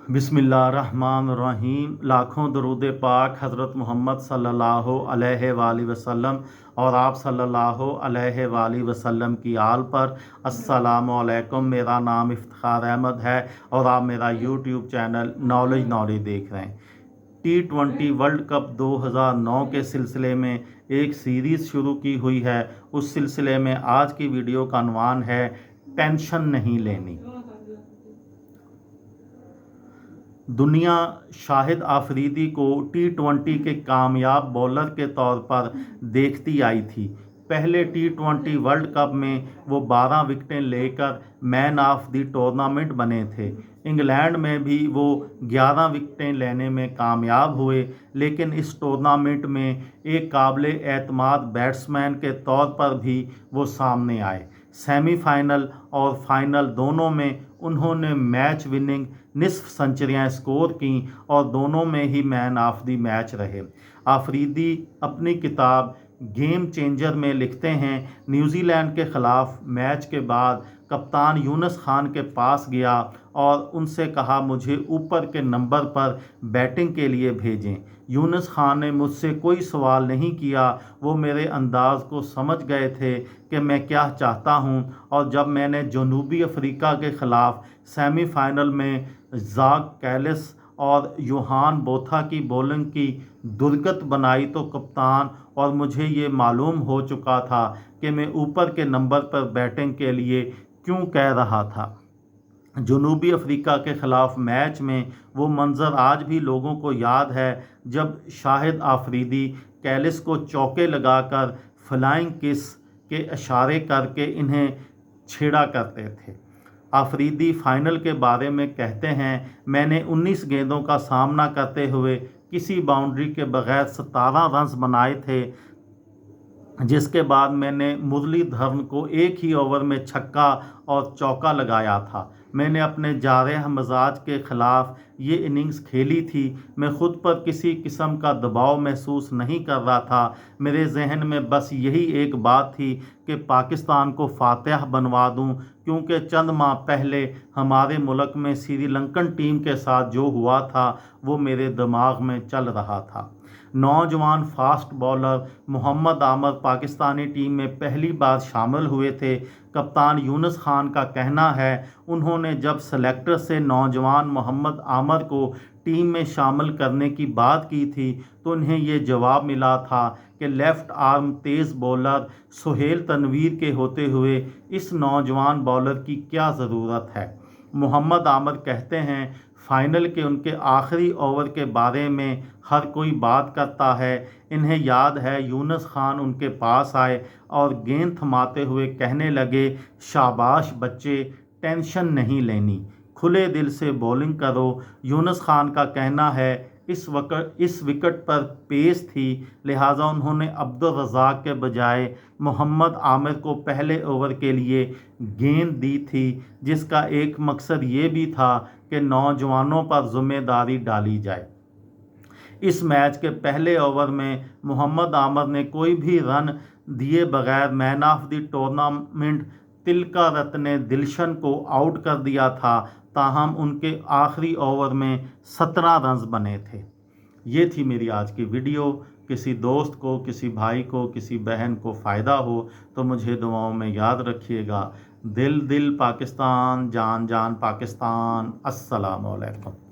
बिस्मिल्लाहिर्रहमानिर्रहीम। लाखों दरूद पाक हज़रत मोहम्मद सल्लल्लाहु अलैहि वसल्लम और आप सल्लल्लाहु अलैहि वसल्लम की आल पर। अस्सलामु अलैकुम। मेरा नाम इफ्तिखार अहमद है और आप मेरा यूट्यूब चैनल नॉलेज देख रहे हैं। T20 वर्ल्ड कप 2009 के सिलसिले में एक सीरीज़ शुरू की हुई है। उस सिलसिले में आज की वीडियो का अनवान है टेंशन नहीं लेनी। दुनिया शाहिद आफरीदी को T20 के कामयाब बॉलर के तौर पर देखती आई थी। पहले T20 वर्ल्ड कप में वो 12 विकेटें लेकर मैन ऑफ द टूर्नामेंट बने थे। इंग्लैंड में भी वो 11 विकेटें लेने में कामयाब हुए, लेकिन इस टूर्नामेंट में एक काबिल एतमाद बैट्समैन के तौर पर भी वो सामने आए। सेमीफाइनल और फाइनल दोनों में उन्होंने मैच विनिंग निसफ सेंचुरियाँ स्कोर की और दोनों में ही मैन ऑफ द मैच रहे। आफरीदी अपनी किताब गेम चेंजर में लिखते हैं, न्यूजीलैंड के ख़िलाफ़ मैच के बाद कप्तान यूनुस खान के पास गया और उनसे कहा मुझे ऊपर के नंबर पर बैटिंग के लिए भेजें। यूनुस खान ने मुझसे कोई सवाल नहीं किया, वो मेरे अंदाज़ को समझ गए थे कि मैं क्या चाहता हूं। और जब मैंने जनूबी अफ्रीका के ख़िलाफ़ सेमीफाइनल में ज़ाक कैलिस और योहान बोथा की बॉलिंग की दुर्गत बनाई तो कप्तान और मुझे ये मालूम हो चुका था कि मैं ऊपर के नंबर पर बैटिंग के लिए क्यों कह रहा था। जनूबी अफ्रीका के ख़िलाफ़ मैच में वो मंज़र आज भी लोगों को याद है जब शाहिद आफरीदी कैलिस को चौके लगाकर फ्लाइंग किस के इशारे करके इन्हें छेड़ा करते थे। आफरीदी फाइनल के बारे में कहते हैं, मैंने 19 गेंदों का सामना करते हुए किसी बाउंड्री के बगैर 17 रन्स बनाए थे, जिसके बाद मैंने मुरलीधरन को एक ही ओवर में छक्का और चौका लगाया था। मैंने अपने जारह मिजाज के ख़िलाफ़ ये इनिंग्स खेली थी। मैं ख़ुद पर किसी किस्म का दबाव महसूस नहीं कर रहा था। मेरे जहन में बस यही एक बात थी कि पाकिस्तान को फातिह बनवा दूं, क्योंकि चंद माह पहले हमारे मुल्क में श्रीलंकन टीम के साथ जो हुआ था वो मेरे दिमाग में चल रहा था। नौजवान फास्ट बॉलर मोहम्मद आमर पाकिस्तानी टीम में पहली बार शामिल हुए थे। कप्तान यूनुस खान का कहना है, उन्होंने जब सेलेक्टर से नौजवान मोहम्मद आमर को टीम में शामिल करने की बात की थी तो उन्हें ये जवाब मिला था कि लेफ़्ट आर्म तेज़ बॉलर सुहेल तनवीर के होते हुए इस नौजवान बॉलर की क्या ज़रूरत है। मोहम्मद आमर कहते हैं, फाइनल के उनके आखिरी ओवर के बारे में हर कोई बात करता है। इन्हें याद है यूनुस खान उनके पास आए और गेंद थमाते हुए कहने लगे, शाबाश बच्चे, टेंशन नहीं लेनी, खुले दिल से बॉलिंग करो। यूनुस खान का कहना है, इस विकेट पर पेस थी, लिहाजा उन्होंने अब्दुल रज़ाक के बजाय मोहम्मद आमिर को पहले ओवर के लिए गेंद दी थी, जिसका एक मकसद ये भी था कि नौजवानों पर ज़िम्मेदारी डाली जाए। इस मैच के पहले ओवर में मोहम्मद आमिर ने कोई भी रन दिए बगैर man of the tournament Tillakaratne Dilshan को आउट कर दिया था, ताहम उनके आखिरी ओवर में 17 रन्स बने थे। ये थी मेरी आज की वीडियो। किसी दोस्त को, किसी भाई को, किसी बहन को फ़ायदा हो तो मुझे दुआओं में याद रखिएगा। दिल दिल पाकिस्तान, जान जान पाकिस्तान। अस्सलामु अलैकुम।